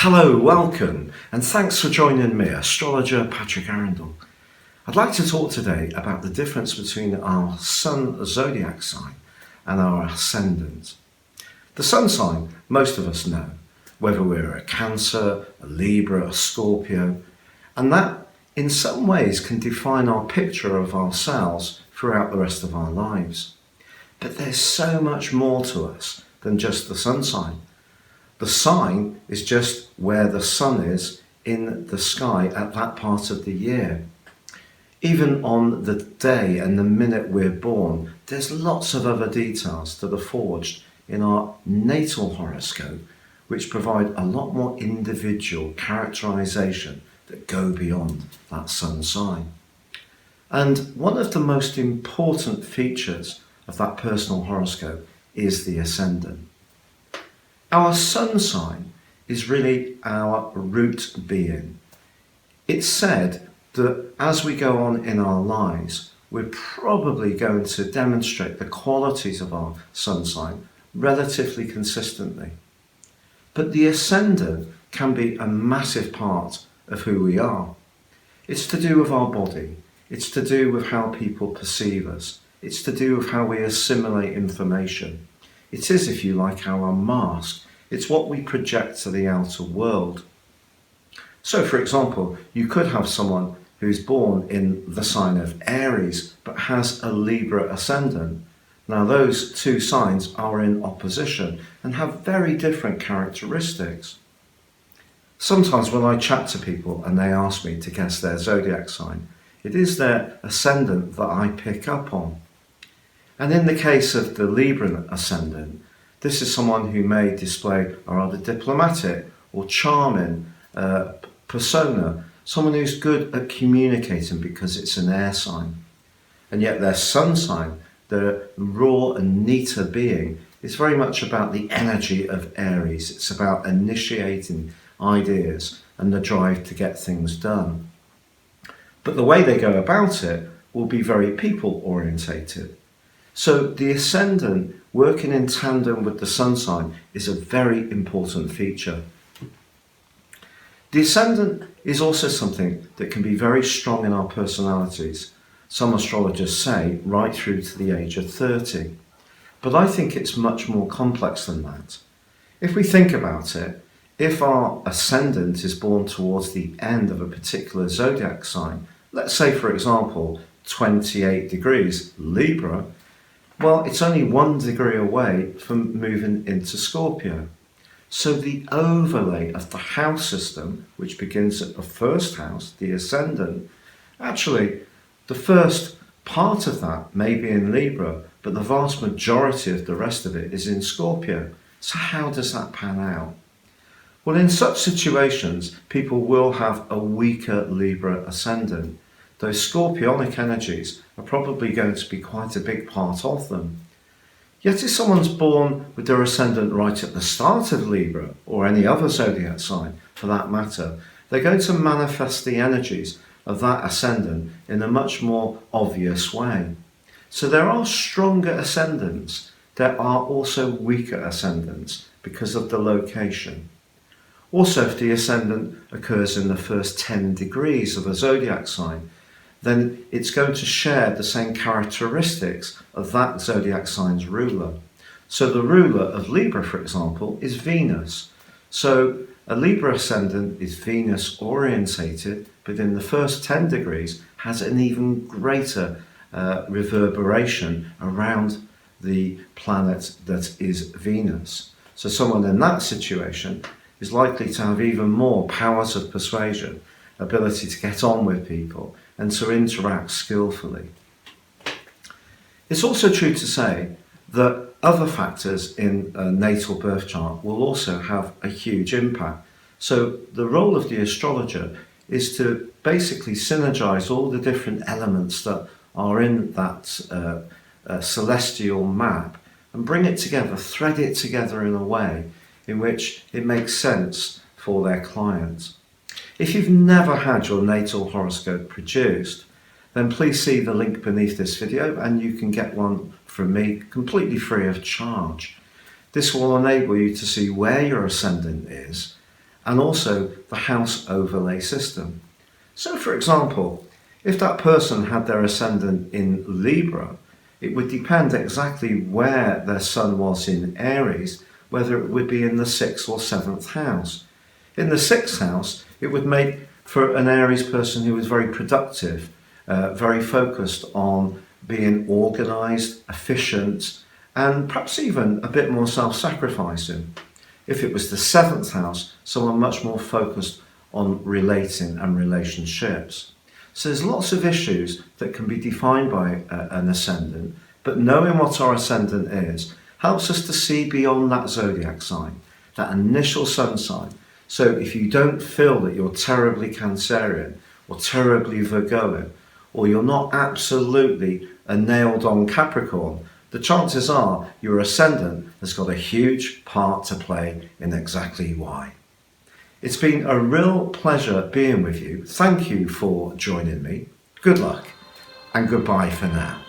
Hello, welcome, and thanks for joining me, astrologer Patrick Arundell. I'd like to talk today about the difference between our Sun zodiac sign and our Ascendant. The Sun sign, most of us know, whether we're a Cancer, a Libra, a Scorpio, and that in some ways can define our picture of ourselves throughout the rest of our lives. But there's so much more to us than just the Sun sign. The sign is just where the sun is in the sky at that part of the year. Even on the day and the minute we're born, there's lots of other details that are forged in our natal horoscope, which provide a lot more individual characterization that go beyond that sun sign. And one of the most important features of that personal horoscope is the ascendant. Our sun sign is really our root being. It's said that as we go on in our lives, we're probably going to demonstrate the qualities of our sun sign relatively consistently. But the ascendant can be a massive part of who we are. It's to do with our body. It's to do with how people perceive us. It's to do with how we assimilate information. It is, if you like, our mask. It's what we project to the outer world. So, for example, you could have someone who's born in the sign of Aries but has a Libra ascendant. Now, those two signs are in opposition and have very different characteristics. Sometimes when I chat to people and they ask me to guess their zodiac sign, it is their ascendant that I pick up on. And in the case of the Libra ascendant, this is someone who may display a rather diplomatic or charming persona, someone who's good at communicating because it's an air sign. And yet their sun sign, the raw and neater being, is very much about the energy of Aries. It's about initiating ideas and the drive to get things done. But the way they go about it will be very people orientated. So the ascendant working in tandem with the sun sign is a very important feature. The ascendant is also something that can be very strong in our personalities. Some astrologers say right through to the age of 30. But I think it's much more complex than that. If we think about it, if our ascendant is born towards the end of a particular zodiac sign, let's say for example 28 degrees Libra, well, it's only 1 degree away from moving into Scorpio. So the overlay of the house system, which begins at the first house, the ascendant, actually the first part of that may be in Libra, but the vast majority of the rest of it is in Scorpio. So how does that pan out? Well, in such situations, people will have a weaker Libra ascendant. Those scorpionic energies are probably going to be quite a big part of them. Yet if someone's born with their ascendant right at the start of Libra, or any other zodiac sign for that matter, they're going to manifest the energies of that ascendant in a much more obvious way. So there are stronger ascendants. There are also weaker ascendants because of the location. Also, if the ascendant occurs in the first 10 degrees of a zodiac sign, then it's going to share the same characteristics of that zodiac sign's ruler. So the ruler of Libra, for example, is Venus. So a Libra ascendant is Venus orientated, but in the first 10 degrees has an even greater reverberation around the planet that is Venus. So someone in that situation is likely to have even more powers of persuasion, ability to get on with people, and to interact skillfully. It's also true to say that other factors in a natal birth chart will also have a huge impact. So the role of the astrologer is to basically synergize all the different elements that are in that celestial map and bring it together, thread it together in a way in which it makes sense for their clients. If you've never had your natal horoscope produced, then please see the link beneath this video and you can get one from me completely free of charge. This will enable you to see where your ascendant is and also the house overlay system. So for example, if that person had their ascendant in Libra, it would depend exactly where their sun was in Aries, whether it would be in the 6th or 7th house. In the 6th house, it would make for an Aries person who was very productive, very focused on being organised, efficient, and perhaps even a bit more self-sacrificing. If it was the 7th house, someone much more focused on relating and relationships. So there's lots of issues that can be defined by an ascendant, but knowing what our ascendant is helps us to see beyond that zodiac sign, that initial sun sign. So if you don't feel that you're terribly Cancerian or terribly Virgoan, or you're not absolutely a nailed-on Capricorn, the chances are your ascendant has got a huge part to play in exactly why. It's been a real pleasure being with you. Thank you for joining me. Good luck and goodbye for now.